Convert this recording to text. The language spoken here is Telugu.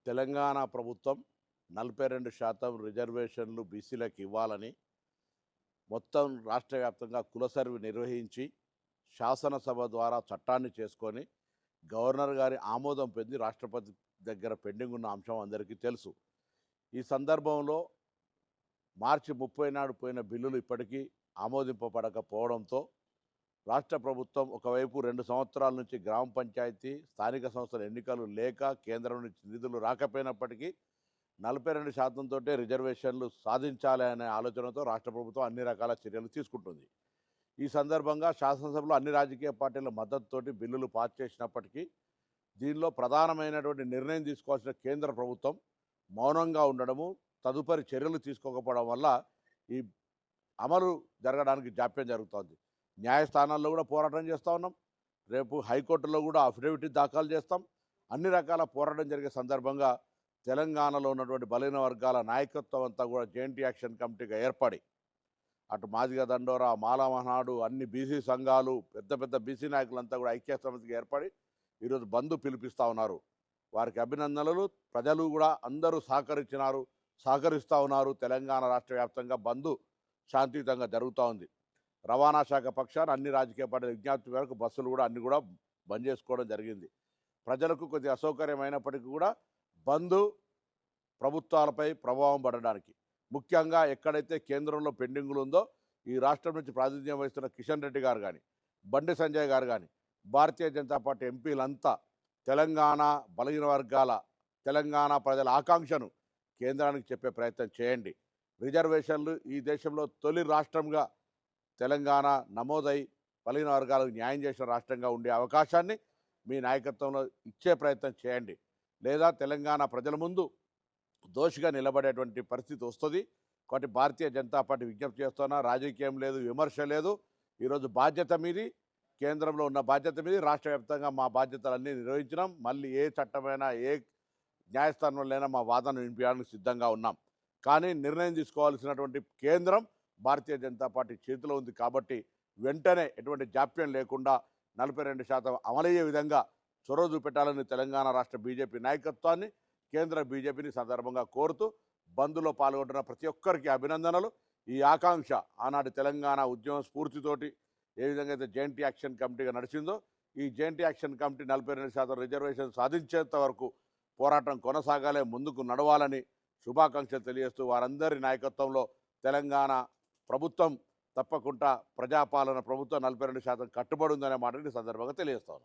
తెలంగాణ ప్రభుత్వం 42% రిజర్వేషన్లు బీసీలకు ఇవ్వాలని మొత్తం రాష్ట్ర వ్యాప్తంగా కుల సర్వే నిర్వహించి శాసనసభ ద్వారా చట్టాన్ని చేసుకొని గవర్నర్ గారి ఆమోదం పొంది రాష్ట్రపతి దగ్గర పెండింగ్ ఉన్న అంశం అందరికీ తెలుసు. ఈ సందర్భంలో మార్చి 30 నాడు పోయిన బిల్లులు ఇప్పటికీ ఆమోదింపబడకపోవడంతో రాష్ట్ర ప్రభుత్వం ఒకవైపు 2 సంవత్సరాల నుంచి గ్రామ పంచాయతీ స్థానిక సంస్థల ఎన్నికలు లేక కేంద్రం నుంచి నిధులు రాకపోయినప్పటికీ 42% తోటే రిజర్వేషన్లు సాధించాలి అనే ఆలోచనతో రాష్ట్ర ప్రభుత్వం అన్ని రకాల చర్యలు తీసుకుంటుంది. ఈ సందర్భంగా శాసనసభలో అన్ని రాజకీయ పార్టీల మద్దతుతోటి బిల్లులు పాస్ చేసినప్పటికీ దీనిలో ప్రధానమైనటువంటి నిర్ణయం తీసుకోవాల్సిన కేంద్ర ప్రభుత్వం మౌనంగా ఉండడము, తదుపరి చర్యలు తీసుకోకపోవడం వల్ల ఈ అమలు జరగడానికి జాప్యం జరుగుతోంది. న్యాయస్థానాల్లో కూడా పోరాటం చేస్తూ ఉన్నాం. రేపు హైకోర్టులో కూడా అఫిడవిట్ దాఖలు చేస్తాం. అన్ని రకాల పోరాటం జరిగే సందర్భంగా తెలంగాణలో ఉన్నటువంటి బలహీన వర్గాల నాయకత్వం అంతా కూడా జాయింట్ యాక్షన్ కమిటీగా ఏర్పడి అటు మాదిగ దండోరా, మాలా మహానాడు, అన్ని బీసీ సంఘాలు, పెద్ద పెద్ద బీసీ నాయకులంతా కూడా ఐక్య సమితిగా ఏర్పడి ఈరోజు బంద్ పిలిపిస్తూ ఉన్నారు. వారికి అభినందనలు. ప్రజలు కూడా అందరూ సహకరిస్తూ ఉన్నారు. తెలంగాణ రాష్ట్ర వ్యాప్తంగా బంద్ శాంతియుతంగా జరుగుతూ ఉంది. రవాణా శాఖ పక్షాన అన్ని రాజకీయ పార్టీల విజ్ఞప్తి మేరకు బస్సులు కూడా అన్ని కూడా బంద్ చేసుకోవడం జరిగింది. ప్రజలకు కొద్దిగా అసౌకర్యమైనప్పటికీ కూడా బంద్ ప్రభుత్వాలపై ప్రభావం పడడానికి, ముఖ్యంగా ఎక్కడైతే కేంద్రంలో పెండింగులు ఉందో ఈ రాష్ట్రం నుంచి ప్రాతినిధ్యం వహిస్తున్న కిషన్ రెడ్డి గారు కానీ, బండి సంజయ్ గారు కానీ, భారతీయ జనతా పార్టీ ఎంపీలంతా తెలంగాణ బలహీన వర్గాల, తెలంగాణ ప్రజల ఆకాంక్షను కేంద్రానికి చెప్పే ప్రయత్నం చేయండి. రిజర్వేషన్లు ఈ దేశంలో తొలి రాష్ట్రంగా తెలంగాణ నమోదై బలహీన వర్గాలకు న్యాయం చేసిన రాష్ట్రంగా ఉండే అవకాశాన్ని మీ నాయకత్వంలో ఇచ్చే ప్రయత్నం చేయండి. లేదా తెలంగాణ ప్రజల ముందు దోషిగా నిలబడేటువంటి పరిస్థితి వస్తుంది. కాబట్టి భారతీయ జనతా పార్టీ విజ్ఞప్తి చేస్తున్నా, రాజకీయం లేదు, విమర్శ లేదు. ఈరోజు బాధ్యత మీది, కేంద్రంలో ఉన్న బాధ్యత మీది. రాష్ట్ర వ్యాప్తంగా మా బాధ్యతలన్నీ నిర్వహించినాం. మళ్ళీ ఏ చట్టమైనా ఏ న్యాయస్థానంలోనైనా మా వాదన వినిపించడానికి సిద్ధంగా ఉన్నాం. కానీ నిర్ణయం తీసుకోవాల్సినటువంటి కేంద్రం భారతీయ జనతా పార్టీ చేతిలో ఉంది. కాబట్టి వెంటనే ఎటువంటి జాప్యం లేకుండా 42% అమలయ్యే విధంగా చొరవ చూపెట్టాలని తెలంగాణ రాష్ట్ర బీజేపీ నాయకత్వాన్ని, కేంద్ర బీజేపీని సందర్భంగా కోరుతూ బంద్లో పాల్గొంటున్న ప్రతి ఒక్కరికి అభినందనలు. ఈ ఆకాంక్ష ఆనాటి తెలంగాణ ఉద్యమ స్ఫూర్తితోటి ఏ విధంగా అయితే జాయింట్ యాక్షన్ కమిటీగా నడిచిందో ఈ జాయింట్ యాక్షన్ కమిటీ 42% రిజర్వేషన్ సాధించేంత వరకు పోరాటం కొనసాగాలే, ముందుకు నడవాలని శుభాకాంక్షలు తెలియజేస్తూ వారందరి నాయకత్వంలో తెలంగాణ ప్రభుత్వం తప్పకుండా ప్రజాపాలన ప్రభుత్వం 42% కట్టుబడి ఉందనే మాటని సందర్భంగా తెలియజేస్తాను.